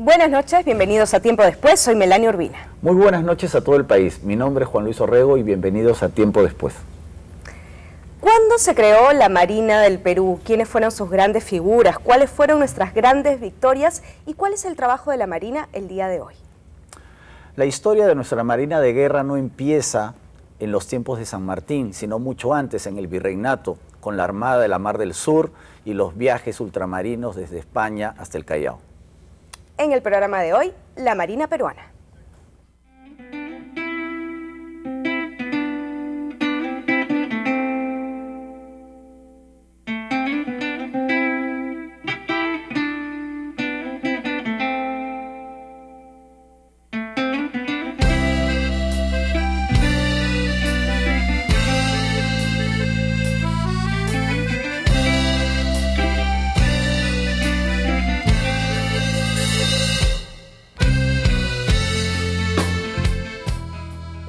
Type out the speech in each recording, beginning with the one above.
Buenas noches, bienvenidos a Tiempo Después, soy Melania Urbina. Muy buenas noches a todo el país, mi nombre es Juan Luis Orrego y bienvenidos a Tiempo Después. ¿Cuándo se creó la Marina del Perú? ¿Quiénes fueron sus grandes figuras? ¿Cuáles fueron nuestras grandes victorias? ¿Y cuál es el trabajo de la Marina el día de hoy? La historia de nuestra Marina de Guerra no empieza en los tiempos de San Martín, sino mucho antes, en el Virreinato, con la Armada de la Mar del Sur y los viajes ultramarinos desde España hasta el Callao. En el programa de hoy, la Marina peruana.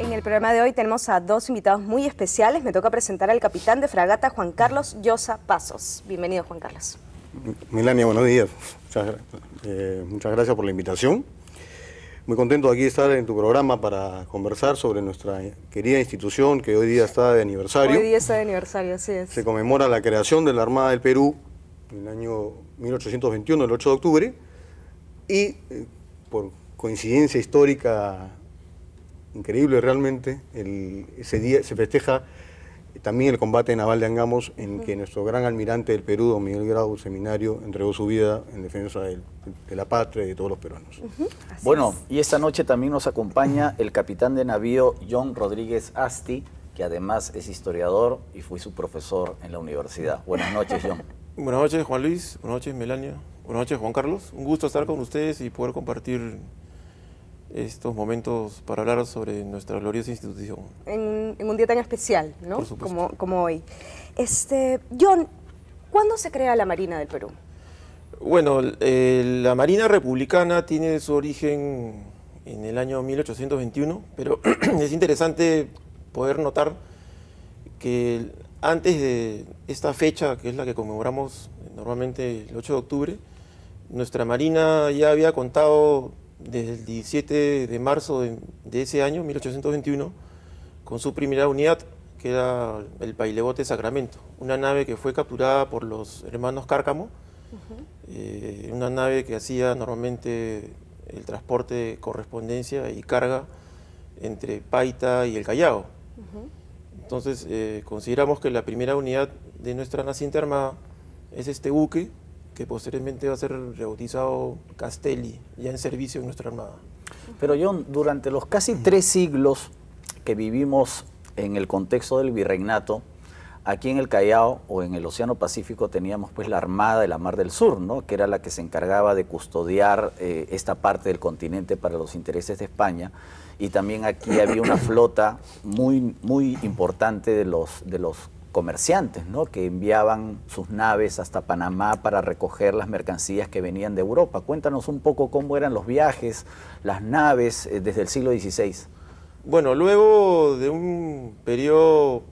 En el programa de hoy tenemos a dos invitados muy especiales. Me toca presentar al capitán de fragata Juan Carlos Llosa Pasos. Bienvenido, Juan Carlos. Melania, buenos días. Muchas gracias por la invitación. Muy contento de aquí estar en tu programa para conversar sobre nuestra querida institución que hoy día está de aniversario. Hoy día está de aniversario, así es. Se conmemora la creación de la Armada del Perú en el año 1821, el 8 de octubre, y por coincidencia histórica increíble realmente, ese día se festeja también el combate naval de Angamos, en que nuestro gran almirante del Perú, don Miguel Grau Seminario, entregó su vida en defensa de la patria y de todos los peruanos. Bueno, y esta noche también nos acompaña el capitán de navío John Rodríguez Asti, que además es historiador y fue su profesor en la universidad. Buenas noches, John. Buenas noches, Juan Luis. Buenas noches, Melania. Buenas noches, Juan Carlos. Un gusto estar con ustedes y poder compartir estos momentos para hablar sobre nuestra gloriosa institución. En un día tan especial, ¿no? Por supuesto. Como hoy. John, ¿cuándo se crea la Marina del Perú? Bueno, la Marina Republicana tiene su origen en el año 1821, pero es interesante poder notar que antes de esta fecha, que es la que conmemoramos normalmente el 8 de octubre, nuestra Marina ya había contado desde el 17 de marzo de ese año, 1821, con su primera unidad, que era el Pailevote Sacramento, una nave que fue capturada por los hermanos Cárcamo, una nave que hacía normalmente el transporte de correspondencia y carga entre Paita y el Callao. Entonces, consideramos que la primera unidad de nuestra naciente armada es este buque, que posteriormente va a ser rebautizado Castelli, ya en servicio en nuestra armada. Pero John, durante los casi 3 siglos que vivimos en el contexto del virreinato, aquí en el Callao o en el Océano Pacífico teníamos pues la Armada de la Mar del Sur, ¿no? Que era la que se encargaba de custodiar esta parte del continente para los intereses de España, y también aquí había una flota muy importante de los comerciantes, ¿no? Que enviaban sus naves hasta Panamá para recoger las mercancías que venían de Europa. Cuéntanos un poco cómo eran los viajes, las naves desde el siglo XVI. Bueno, luego de un periodo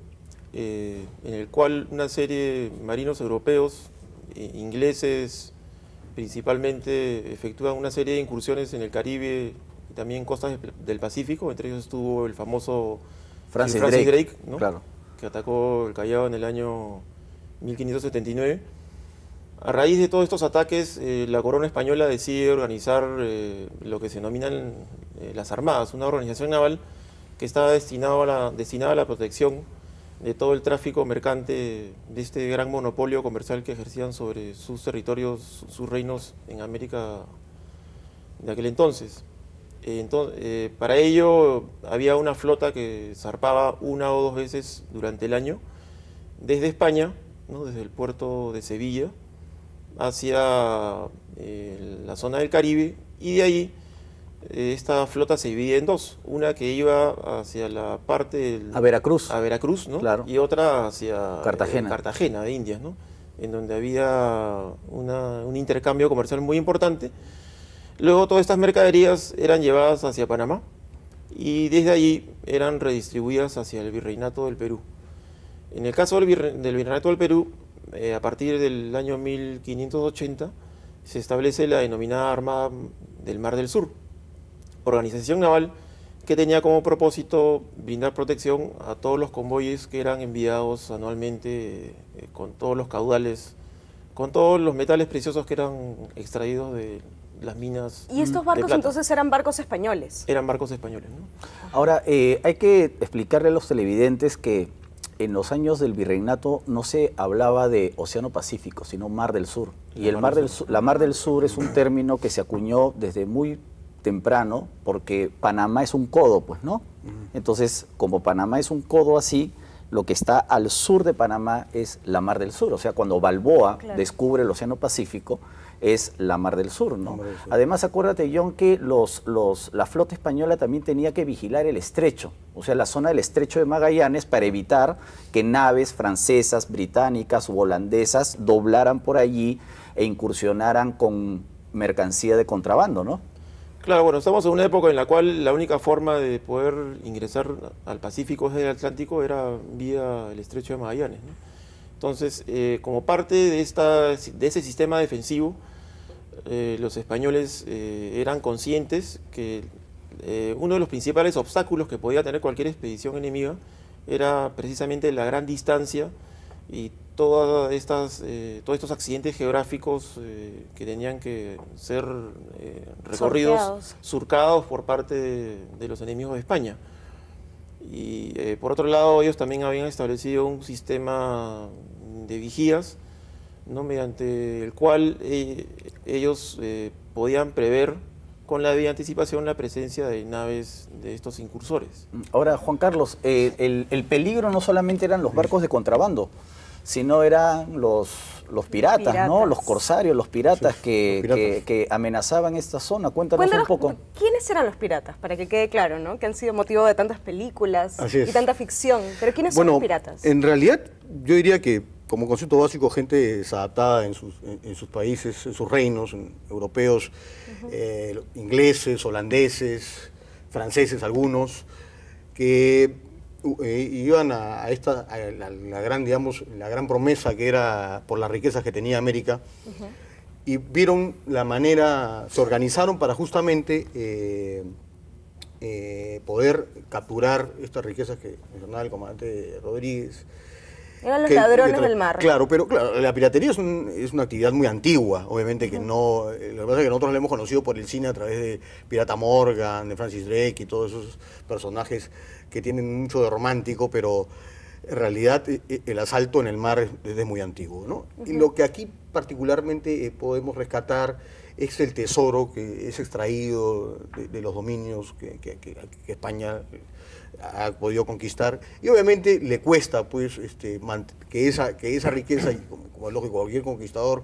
en el cual una serie de marinos europeos, ingleses principalmente, efectúan una serie de incursiones en el Caribe y también en costas del Pacífico, entre ellos estuvo el famoso Francis Drake, ¿no? Claro, que atacó el Callao en el año 1579. A raíz de todos estos ataques, la corona española decide organizar lo que se denominan las Armadas, una organización naval que estaba destinada a la protección de todo el tráfico mercante de este gran monopolio comercial que ejercían sobre sus territorios, sus reinos en América de aquel entonces. Para ello había una flota que zarpaba 1 o 2 veces durante el año desde España, ¿no? Desde el puerto de Sevilla hacia la zona del Caribe, y de ahí esta flota se divide en 2, una que iba hacia la parte a Veracruz, ¿no? Claro. Y otra hacia Cartagena de Indias, ¿no? En donde había un intercambio comercial muy importante. Luego todas estas mercaderías eran llevadas hacia Panamá y desde allí eran redistribuidas hacia el Virreinato del Perú. En el caso del Virreinato del Perú, a partir del año 1580, se establece la denominada Armada del Mar del Sur, organización naval que tenía como propósito brindar protección a todos los convoyes que eran enviados anualmente con todos los caudales, con todos los metales preciosos que eran extraídos de las minas. ¿Y estos barcos entonces eran barcos españoles? Eran barcos españoles, ¿no? Ahora, hay que explicarle a los televidentes que en los años del virreinato no se hablaba de Océano Pacífico, sino Mar del Sur. Y la Mar del Sur es un término que se acuñó desde muy temprano, porque Panamá es un codo, pues, ¿no? Entonces, como Panamá es un codo así, lo que está al sur de Panamá es la Mar del Sur. O sea, cuando Balboa descubre el Océano Pacífico, es la Mar del Sur, ¿no? Además, acuérdate, John, que la flota española también tenía que vigilar el estrecho, o sea, la zona del estrecho de Magallanes, para evitar que naves francesas, británicas u holandesas doblaran por allí e incursionaran con mercancía de contrabando, ¿no? Claro, bueno, estamos en una época en la cual la única forma de poder ingresar al Pacífico desde el Atlántico era vía el estrecho de Magallanes, ¿no? Entonces, como parte de ese sistema defensivo, los españoles eran conscientes que uno de los principales obstáculos que podía tener cualquier expedición enemiga era precisamente la gran distancia y todos estos accidentes geográficos que tenían que ser recorridos, surcados por parte de los enemigos de España. Y por otro lado, ellos también habían establecido un sistema de vigías, ¿no?, mediante el cual ellos podían prever con la debida anticipación la presencia de naves de estos incursores. Ahora, Juan Carlos, el peligro no solamente eran los barcos de contrabando, sino eran los piratas, ¿no? Los corsarios, los piratas, sí, que amenazaban esta zona. Cuéntanos un poco. ¿Quiénes eran los piratas? Para que quede claro, ¿no? Que han sido motivo de tantas películas y tanta ficción. Pero ¿quiénes son los piratas? En realidad, yo diría que como concepto básico, gente desadaptada en sus países, en sus reinos europeos, ingleses, holandeses, franceses algunos, que iban a la gran, digamos, la gran promesa que era por las riquezas que tenía América, y vieron la manera, se organizaron para justamente poder capturar estas riquezas que mencionaba el comandante Rodríguez. Eran los ladrones del mar. Claro, pero claro, la piratería es una actividad muy antigua, obviamente que no... Lo que pasa es que nosotros la hemos conocido por el cine a través de Pirata Morgan, de Francis Drake y todos esos personajes que tienen mucho de romántico, pero en realidad el asalto en el mar es desde muy antiguo, ¿no? Y lo que aquí particularmente podemos rescatar es el tesoro que es extraído de los dominios que España ha podido conquistar, y obviamente le cuesta pues que esa riqueza, y como es lógico, cualquier conquistador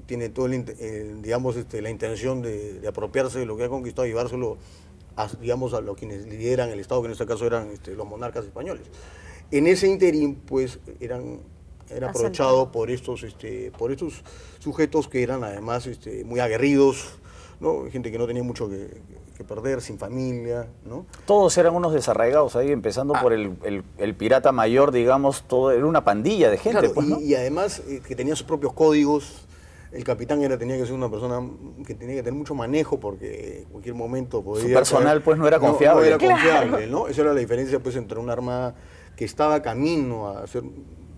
tiene todo digamos la intención de apropiarse de lo que ha conquistado y llevárselo digamos a los quienes lideran el Estado, que en este caso eran los monarcas españoles. En ese interín pues era aprovechado por estos sujetos que eran además muy aguerridos, ¿no? Gente que no tenía mucho que perder, sin familia, ¿no? Todos eran unos desarraigados ahí, empezando por el pirata mayor, digamos, todo era una pandilla de gente. Claro, pues, ¿no? y además que tenía sus propios códigos. El capitán tenía que ser una persona que tenía que tener mucho manejo, porque en cualquier momento podía... Su personal pues no era confiable. No era confiable, ¿no? Esa era la diferencia pues entre una armada que estaba camino a ser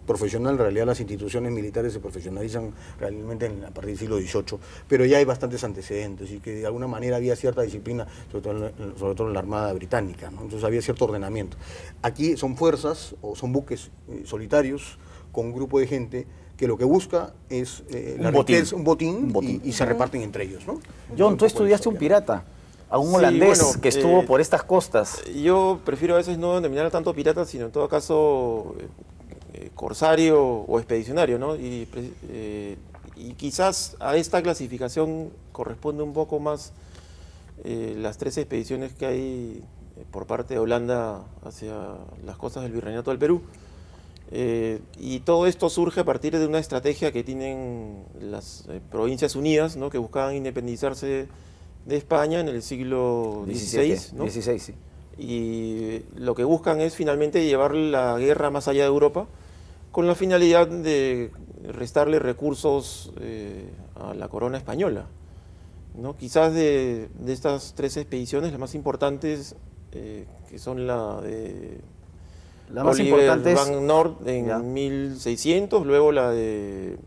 profesional. En realidad las instituciones militares se profesionalizan realmente a partir del siglo XVIII, pero ya hay bastantes antecedentes y que de alguna manera había cierta disciplina, sobre todo en la Armada Británica, ¿no? Entonces había cierto ordenamiento. Aquí son fuerzas o son buques solitarios con un grupo de gente que lo que busca es un botín y se reparten entre ellos, ¿no? John, tú estudiaste un pirata, a un holandés que estuvo por estas costas. Yo prefiero a veces no denominar tanto pirata, sino en todo caso corsario o expedicionario, ¿no? Y quizás a esta clasificación corresponde un poco más las 13 expediciones que hay por parte de Holanda hacia las costas del Virreinato del Perú. Y todo esto surge a partir de una estrategia que tienen las Provincias Unidas, ¿no?, que buscaban independizarse de España en el siglo XVI, ¿no? 16, sí. Y lo que buscan es finalmente llevar la guerra más allá de Europa, con la finalidad de restarle recursos a la corona española. ¿no? Quizás de estas 3 expediciones, las más importantes, que son la de La más Oliver importante es Van Noort en ya. 1600, luego la de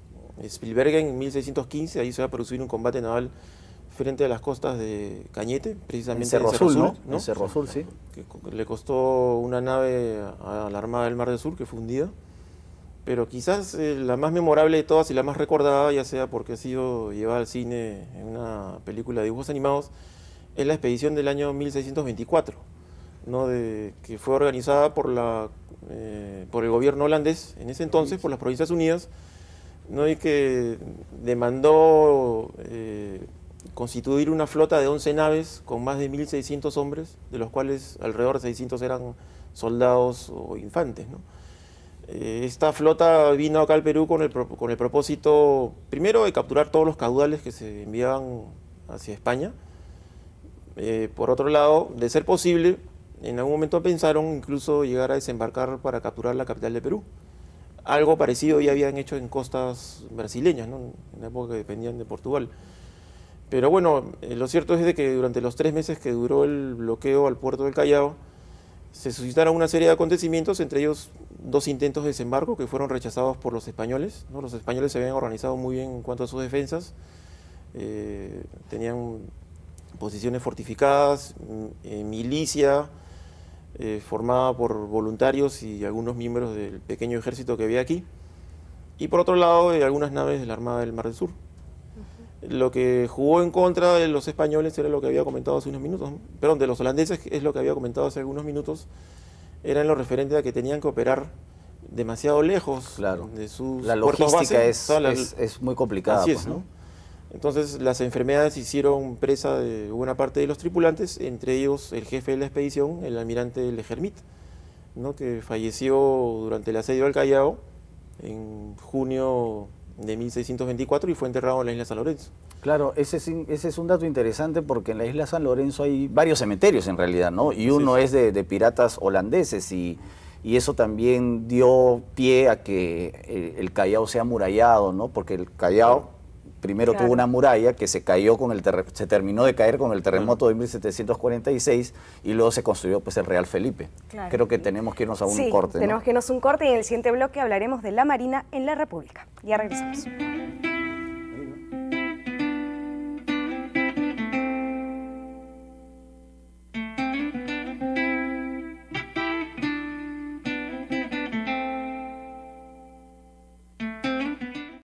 Spilbergen en 1615, ahí se va a producir un combate naval frente a las costas de Cañete, precisamente en Cerro Azul, ¿no? ¿no? En Cerro Azul, sí. Que le costó una nave a la Armada del Mar del Sur, que fue hundida. Pero quizás la más memorable de todas y la más recordada, ya sea porque ha sido llevada al cine en una película de dibujos animados, es la expedición del año 1624, ¿no? Que fue organizada por el gobierno holandés en ese entonces, por las Provincias Unidas, ¿no? Y que demandó constituir una flota de 11 naves con más de 1.600 hombres, de los cuales alrededor de 600 eran soldados o infantes, ¿no? Esta flota vino acá al Perú con el propósito, primero, de capturar todos los caudales que se enviaban hacia España. Por otro lado, de ser posible, en algún momento pensaron incluso llegar a desembarcar para capturar la capital de Perú. Algo parecido ya habían hecho en costas brasileñas, ¿no? En la época que dependían de Portugal. Pero bueno, lo cierto es de que durante los 3 meses que duró el bloqueo al puerto del Callao, se suscitaron una serie de acontecimientos, entre ellos 2 intentos de desembarco que fueron rechazados por los españoles, ¿no? Los españoles se habían organizado muy bien en cuanto a sus defensas, tenían posiciones fortificadas, milicia formada por voluntarios y algunos miembros del pequeño ejército que había aquí, y por otro lado algunas naves de la Armada del Mar del Sur. Lo que jugó en contra de los españoles era lo que había comentado hace unos minutos, perdón, de los holandeses, es lo que había comentado hace algunos minutos, era en lo referente a que tenían que operar demasiado lejos, claro, de sus la puertos logística base. es muy complicada. Así pues, es, ¿no? ¿no? Entonces las enfermedades hicieron presa de buena parte de los tripulantes, entre ellos el jefe de la expedición, el almirante Legermit, ¿no? Que falleció durante el asedio al Callao en junio de 1624 y fue enterrado en la isla San Lorenzo. Claro, ese es un dato interesante porque en la isla San Lorenzo hay varios cementerios en realidad, ¿no? Y uno es de piratas holandeses y eso también dio pie a que el Callao sea amurallado, ¿no? Porque el Callao primero tuvo una muralla que se cayó se terminó de caer con el terremoto de 1746 y luego se construyó pues el Real Felipe. Claro. Creo que tenemos que irnos a un corte, ¿no? Tenemos que irnos a un corte y en el siguiente bloque hablaremos de la Marina en la República. Ya regresamos.